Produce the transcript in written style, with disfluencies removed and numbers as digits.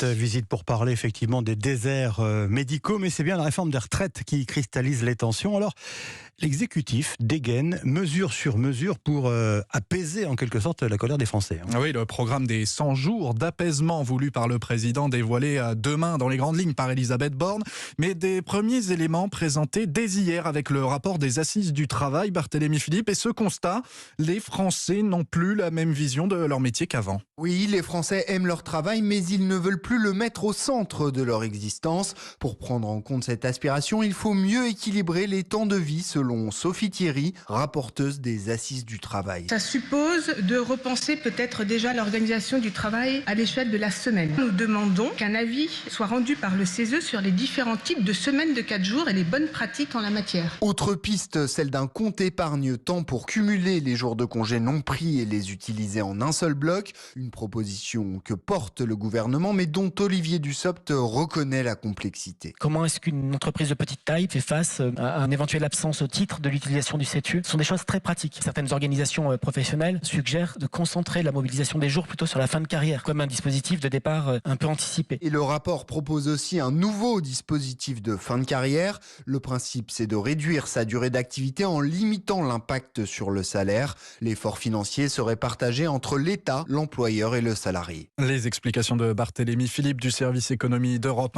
Visite pour parler effectivement des déserts médicaux, mais c'est bien la réforme des retraites qui cristallise les tensions. Alors, l'exécutif dégaine mesure sur mesure pour apaiser en quelque sorte la colère des Français. Oui, le programme des 100 jours d'apaisement voulu par le président dévoilé demain dans les grandes lignes par Elisabeth Borne, mais des premiers éléments présentés dès hier avec le rapport des Assises du travail, Barthélémy Philippe, et ce constat, les Français n'ont plus la même vision de leur métier qu'avant. Oui, les Français aiment leur travail, mais ils ne veulent plus le mettre au centre de leur existence. Pour prendre en compte cette aspiration, il faut mieux équilibrer les temps de vie, selon Sophie Thierry, rapporteuse des Assises du travail. Ça suppose de repenser peut-être déjà l'organisation du travail à l'échelle de la semaine. Nous demandons qu'un avis soit rendu par le CESE sur les différents types de semaines de 4 jours et les bonnes pratiques en la matière. Autre piste, celle d'un compte épargne-temps pour cumuler les jours de congé non pris et les utiliser en un seul bloc. Une proposition que porte le gouvernement, mais dont Olivier Dussopt reconnaît la complexité. Comment est-ce qu'une entreprise de petite taille fait face à une éventuelle absence au titre de l'utilisation du CETU? Ce sont des choses très pratiques. Certaines organisations professionnelles suggèrent de concentrer la mobilisation des jours plutôt sur la fin de carrière, comme un dispositif de départ un peu anticipé. Et le rapport propose aussi un nouveau dispositif de fin de carrière. Le principe, c'est de réduire sa durée d'activité en limitant l'impact sur le salaire. L'effort financier serait partagé entre l'État, l'employeur et le salarié. Les explications de Barthélémy Philippe du service économie d'Europe